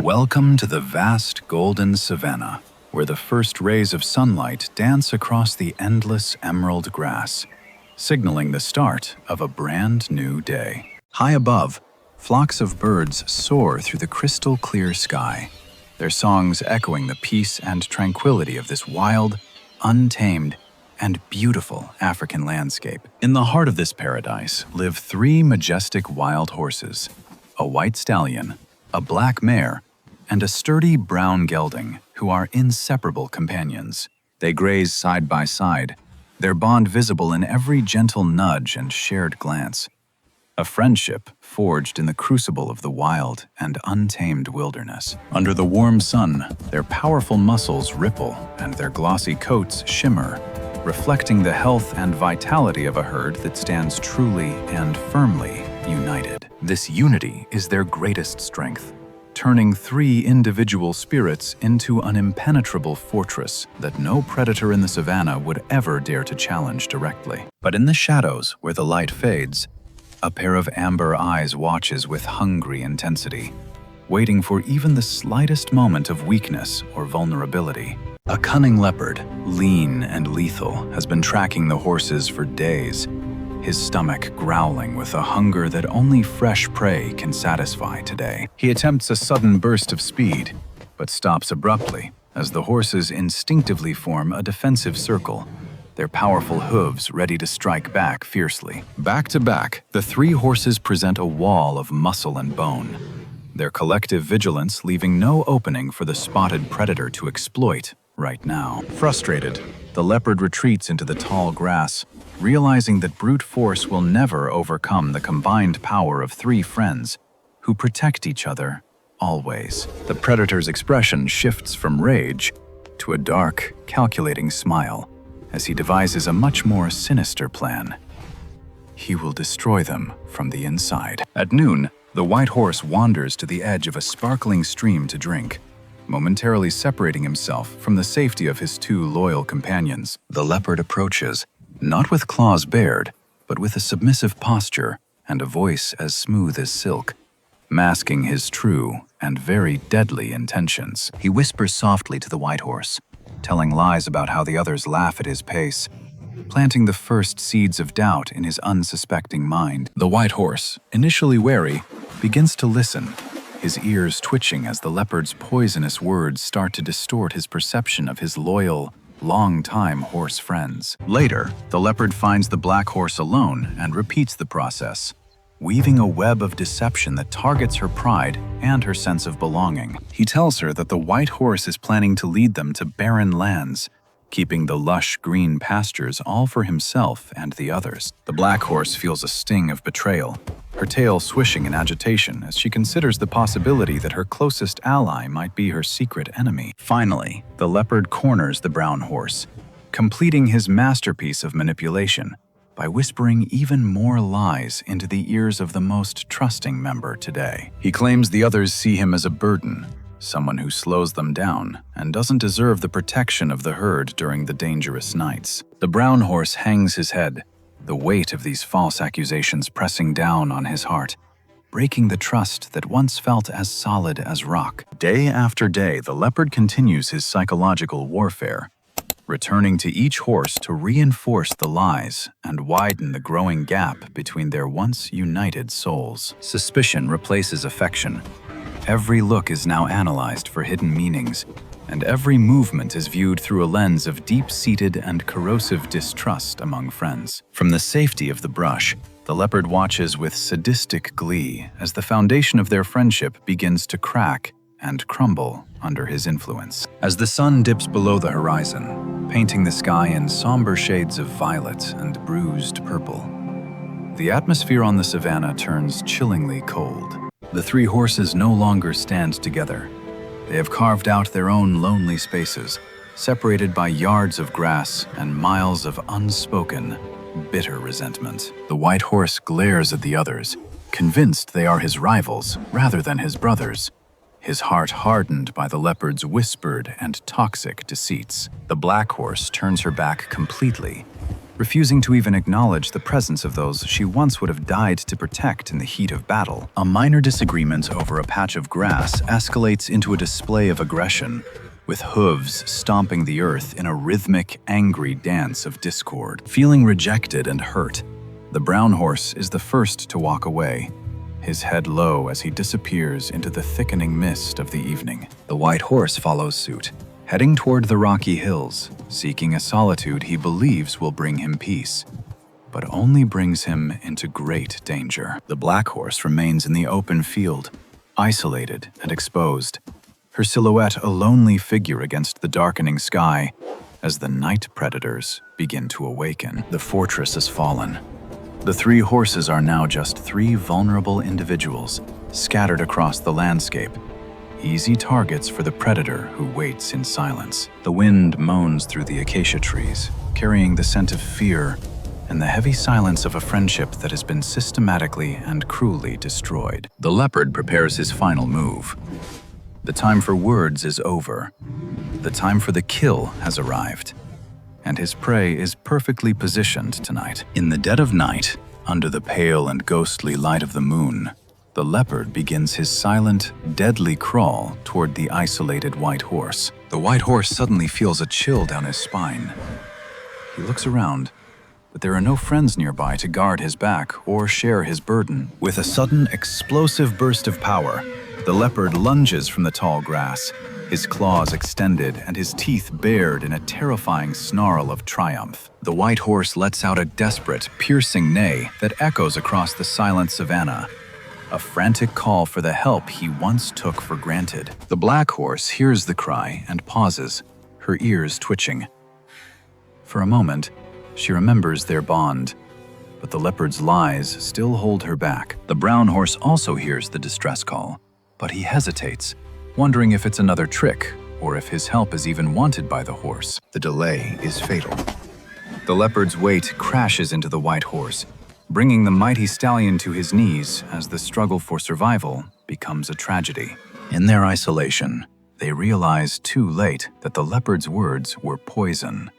Welcome to the vast golden savanna, where the first rays of sunlight dance across the endless emerald grass, signaling the start of a brand new day. High above, flocks of birds soar through the crystal clear sky, their songs echoing the peace and tranquility of this wild, untamed, and beautiful African landscape. In the heart of this paradise live three majestic wild horses: a white stallion, a black mare, and a sturdy brown gelding, who are inseparable companions. They graze side by side, their bond visible in every gentle nudge and shared glance. A friendship forged in the crucible of the wild and untamed wilderness. Under the warm sun, their powerful muscles ripple and their glossy coats shimmer, reflecting the health and vitality of a herd that stands truly and firmly united. This unity is their greatest strength, turning three individual spirits into an impenetrable fortress that no predator in the savanna would ever dare to challenge directly. But in the shadows, where the light fades, a pair of amber eyes watches with hungry intensity, waiting for even the slightest moment of weakness or vulnerability. A cunning leopard, lean and lethal, has been tracking the horses for days, his stomach growling with a hunger that only fresh prey can satisfy today. He attempts a sudden burst of speed, but stops abruptly as the horses instinctively form a defensive circle, their powerful hooves ready to strike back fiercely. Back to back, the three horses present a wall of muscle and bone, their collective vigilance leaving no opening for the spotted predator to exploit right now. Frustrated, the leopard retreats into the tall grass, realizing that brute force will never overcome the combined power of three friends who protect each other always. The predator's expression shifts from rage to a dark, calculating smile as he devises a much more sinister plan. He will destroy them from the inside. At noon, the white horse wanders to the edge of a sparkling stream to drink, momentarily separating himself from the safety of his two loyal companions. The leopard approaches, not with claws bared, but with a submissive posture and a voice as smooth as silk, masking his true and very deadly intentions. He whispers softly to the white horse, telling lies about how the others laugh at his pace, planting the first seeds of doubt in his unsuspecting mind. The white horse, initially wary, begins to listen, his ears twitching as the leopard's poisonous words start to distort his perception of his loyal, long-time horse friends. Later, the leopard finds the black horse alone and repeats the process, weaving a web of deception that targets her pride and her sense of belonging. He tells her that the white horse is planning to lead them to barren lands, keeping the lush green pastures all for himself and the others. The black horse feels a sting of betrayal, her tail swishing in agitation as she considers the possibility that her closest ally might be her secret enemy. Finally, the leopard corners the brown horse, completing his masterpiece of manipulation by whispering even more lies into the ears of the most trusting member today. He claims the others see him as a burden, someone who slows them down and doesn't deserve the protection of the herd during the dangerous nights. The brown horse hangs his head, the weight of these false accusations pressing down on his heart, breaking the trust that once felt as solid as rock. Day after day, the leopard continues his psychological warfare, returning to each horse to reinforce the lies and widen the growing gap between their once united souls. Suspicion replaces affection. Every look is now analyzed for hidden meanings, and every movement is viewed through a lens of deep-seated and corrosive distrust among friends. From the safety of the brush, the leopard watches with sadistic glee as the foundation of their friendship begins to crack and crumble under his influence. As the sun dips below the horizon, painting the sky in somber shades of violet and bruised purple, the atmosphere on the savanna turns chillingly cold. The three horses no longer stand together. They have carved out their own lonely spaces, separated by yards of grass and miles of unspoken, bitter resentment. The white horse glares at the others, convinced they are his rivals rather than his brothers, his heart hardened by the leopard's whispered and toxic deceits. The black horse turns her back completely, refusing to even acknowledge the presence of those she once would have died to protect in the heat of battle. A minor disagreement over a patch of grass escalates into a display of aggression, with hooves stomping the earth in a rhythmic, angry dance of discord. Feeling rejected and hurt, the brown horse is the first to walk away, his head low as he disappears into the thickening mist of the evening. The white horse follows suit, heading toward the rocky hills, seeking a solitude he believes will bring him peace, but only brings him into great danger. The black horse remains in the open field, isolated and exposed, her silhouette a lonely figure against the darkening sky as the night predators begin to awaken. The fortress has fallen. The three horses are now just three vulnerable individuals scattered across the landscape, easy targets for the predator who waits in silence. The wind moans through the acacia trees, carrying the scent of fear and the heavy silence of a friendship that has been systematically and cruelly destroyed. The leopard prepares his final move. The time for words is over. The time for the kill has arrived, and his prey is perfectly positioned tonight. In the dead of night, under the pale and ghostly light of the moon, the leopard begins his silent, deadly crawl toward the isolated white horse. The white horse suddenly feels a chill down his spine. He looks around, but there are no friends nearby to guard his back or share his burden. With a sudden, explosive burst of power, the leopard lunges from the tall grass, his claws extended and his teeth bared in a terrifying snarl of triumph. The white horse lets out a desperate, piercing neigh that echoes across the silent savanna, a frantic call for the help he once took for granted. The black horse hears the cry and pauses, her ears twitching. For a moment, she remembers their bond, but the leopard's lies still hold her back. The brown horse also hears the distress call, but he hesitates, wondering if it's another trick or if his help is even wanted by the horse. The delay is fatal. The leopard's weight crashes into the white horse, bringing the mighty stallion to his knees as the struggle for survival becomes a tragedy. In their isolation, they realize too late that the leopard's words were poison.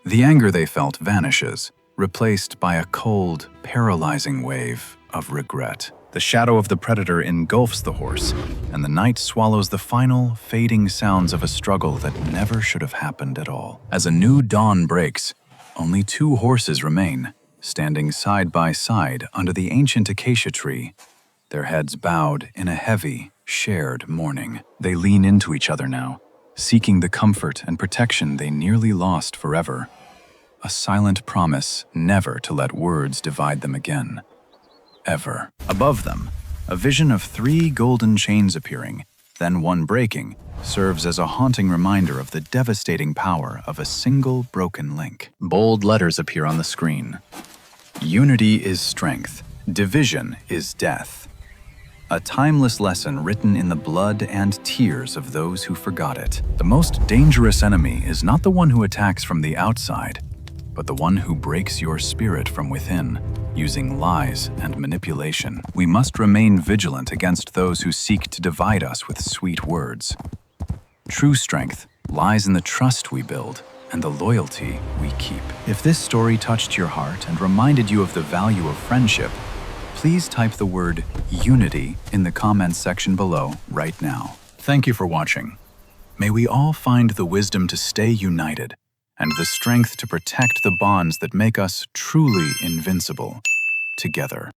The anger they felt vanishes, replaced by a cold, paralyzing wave of regret. The shadow of the predator engulfs the horse, and the night swallows the final, fading sounds of a struggle that never should have happened at all. As a new dawn breaks, only two horses remain, standing side by side under the ancient acacia tree, their heads bowed in a heavy, shared mourning. They lean into each other now, seeking the comfort and protection they nearly lost forever. A silent promise never to let words divide them again. Ever. Above them, a vision of three golden chains appearing, then one breaking, serves as a haunting reminder of the devastating power of a single broken link. Bold letters appear on the screen. Unity is strength. Division is death. A timeless lesson written in the blood and tears of those who forgot it. The most dangerous enemy is not the one who attacks from the outside, but the one who breaks your spirit from within, using lies and manipulation. We must remain vigilant against those who seek to divide us with sweet words. True strength lies in the trust we build and the loyalty we keep. If this story touched your heart and reminded you of the value of friendship, please type the word unity in the comments section below right now. Thank you for watching. May we all find the wisdom to stay united and the strength to protect the bonds that make us truly invincible together.